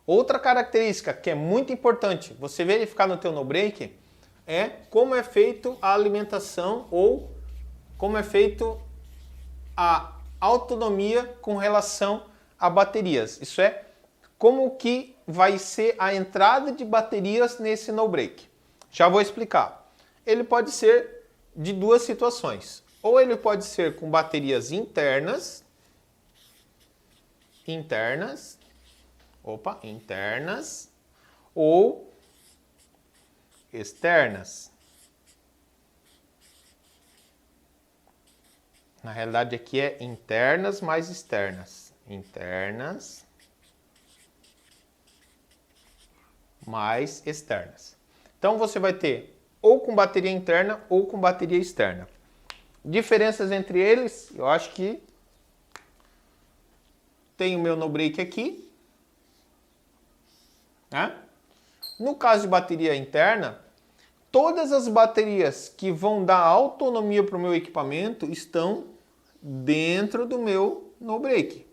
Outra característica que é muito importante você verificar no teu no break é como é feito a alimentação ou como é feito a autonomia com relação a baterias. Isso é, como que vai ser a entrada de baterias nesse no break. Já vou explicar. Ele pode ser de duas situações. Ou ele pode ser com baterias internas, ou externas. Na realidade aqui é internas mais externas. Internas mais externas. Então você vai ter ou com bateria interna ou com bateria externa. Diferenças entre eles, eu acho que tem o meu no break aqui, né? No caso de bateria interna, todas as baterias que vão dar autonomia para o meu equipamento estão dentro do meu no break.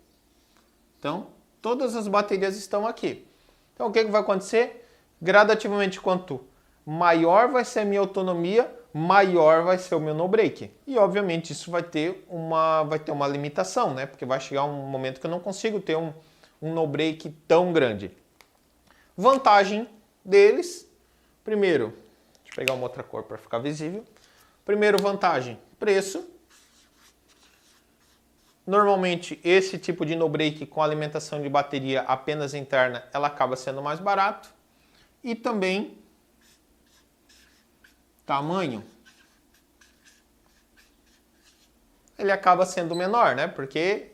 Então, todas as baterias estão aqui. Então, o que vai acontecer? Gradativamente, quanto maior vai ser a minha autonomia, maior vai ser o meu no break. E, obviamente, isso vai ter uma limitação, né? Porque vai chegar um momento que eu não consigo ter um no break tão grande. Vantagem deles, primeiro, deixa eu pegar uma outra cor para ficar visível. Primeiro, vantagem, preço. Normalmente, esse tipo de no break com alimentação de bateria apenas interna, ela acaba sendo mais barato. E também tamanho. Ele acaba sendo menor, né? Porque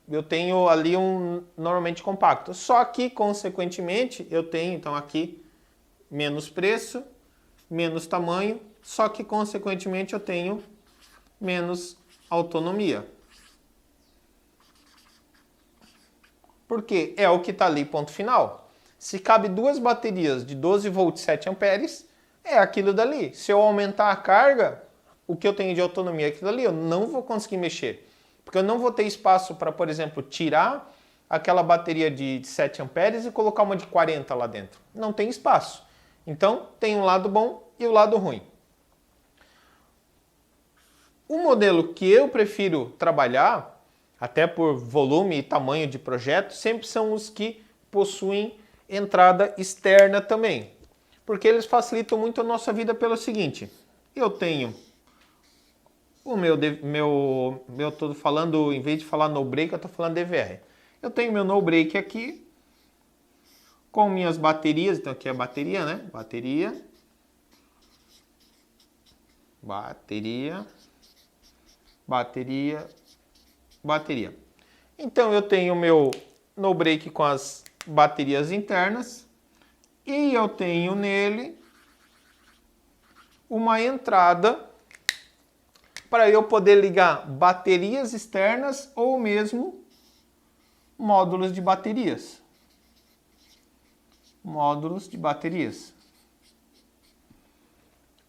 eu tenho ali um normalmente compacto. Só que, consequentemente, eu tenho, então, aqui menos preço, menos tamanho, só que, consequentemente, eu tenho menos autonomia. Porque é o que está ali, ponto final. Se cabe duas baterias de 12 volts 7 amperes, é aquilo dali. Se eu aumentar a carga, o que eu tenho de autonomia é aquilo ali, eu não vou conseguir mexer. Porque eu não vou ter espaço para, por exemplo, tirar aquela bateria de 7 amperes e colocar uma de 40 lá dentro. Não tem espaço. Então, tem um lado bom e o lado ruim. O modelo que eu prefiro trabalhar, até por volume e tamanho de projeto, sempre são os que possuem entrada externa também. Porque eles facilitam muito a nossa vida pelo seguinte, eu tenho eu estou falando, em vez de falar no break, eu estou falando DVR. Eu tenho meu no break aqui, com minhas baterias, então aqui é a bateria, né? Bateria. Então eu tenho o meu no break com as baterias internas e eu tenho nele uma entrada para eu poder ligar baterias externas ou mesmo módulos de baterias.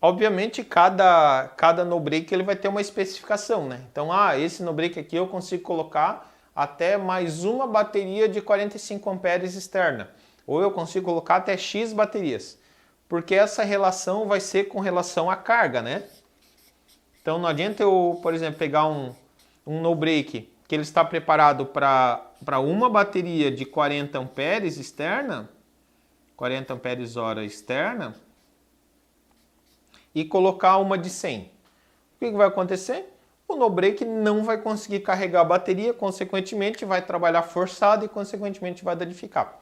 Obviamente, cada no break ele vai ter uma especificação, né? Então, esse no break aqui eu consigo colocar até mais uma bateria de 45 amperes externa. Ou eu consigo colocar até X baterias. Porque essa relação vai ser com relação à carga, né? Então, não adianta eu, por exemplo, pegar um no break que ele está preparado para uma bateria de 40 amperes externa, 40 amperes hora externa, e colocar uma de 100. O que vai acontecer? O no break não vai conseguir carregar a bateria, consequentemente vai trabalhar forçado e consequentemente vai danificar.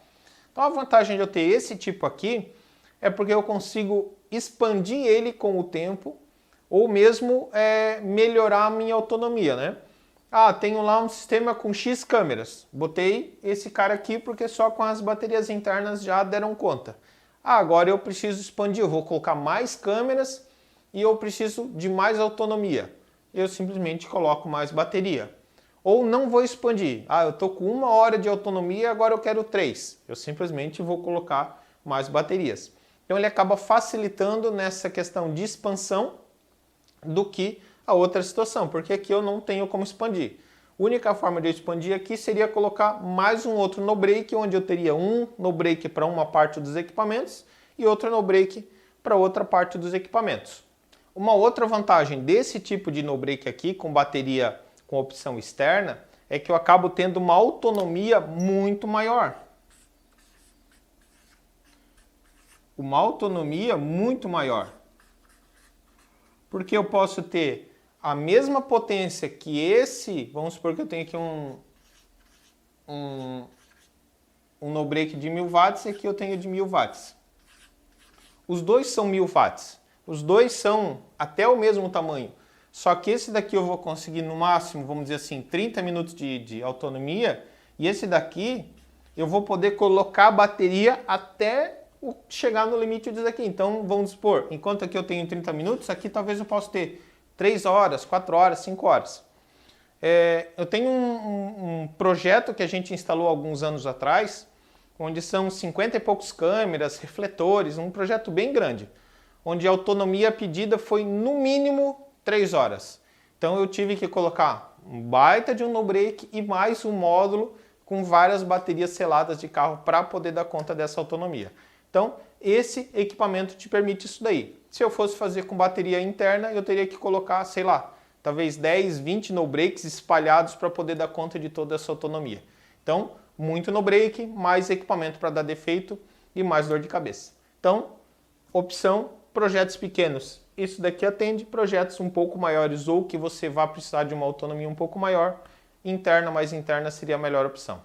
Então a vantagem de eu ter esse tipo aqui é porque eu consigo expandir ele com o tempo ou mesmo melhorar a minha autonomia, né? Tenho lá um sistema com X câmeras. Botei esse cara aqui porque só com as baterias internas já deram conta. Agora eu preciso expandir, eu vou colocar mais câmeras e eu preciso de mais autonomia. Eu simplesmente coloco mais bateria. Ou não vou expandir. Eu estou com 1 hora de autonomia, agora eu quero 3. Eu simplesmente vou colocar mais baterias. Então ele acaba facilitando nessa questão de expansão do que a outra situação, porque aqui eu não tenho como expandir. Única forma de eu expandir aqui seria colocar mais um outro no break, onde eu teria um no break para uma parte dos equipamentos e outro no break para outra parte dos equipamentos. Uma outra vantagem desse tipo de no break aqui, com bateria com opção externa, é que eu acabo tendo uma autonomia muito maior. Uma autonomia muito maior. Porque eu posso ter a mesma potência que esse, vamos supor que eu tenho aqui um no break de 1000 watts e aqui eu tenho de 1000 watts. Os dois são 1000 watts. Os dois são até o mesmo tamanho. Só que esse daqui eu vou conseguir no máximo, vamos dizer assim, 30 minutos de autonomia. E esse daqui eu vou poder colocar a bateria até chegar no limite disso aqui. Então vamos supor, enquanto aqui eu tenho 30 minutos, aqui talvez eu possa ter 3 horas, 4 horas, 5 horas. Eu tenho um projeto que a gente instalou alguns anos atrás, onde são 50 e poucos câmeras, refletores, um projeto bem grande, onde a autonomia pedida foi no mínimo 3 horas. Então eu tive que colocar um baita de um no-break e mais um módulo com várias baterias seladas de carro para poder dar conta dessa autonomia. Então esse equipamento te permite isso daí. Se eu fosse fazer com bateria interna, eu teria que colocar, sei lá, talvez 10, 20 no-breaks espalhados para poder dar conta de toda essa autonomia. Então, muito no-break, mais equipamento para dar defeito e mais dor de cabeça. Então, opção, projetos pequenos. Isso daqui atende projetos um pouco maiores ou que você vá precisar de uma autonomia um pouco maior. Interna, mais interna seria a melhor opção.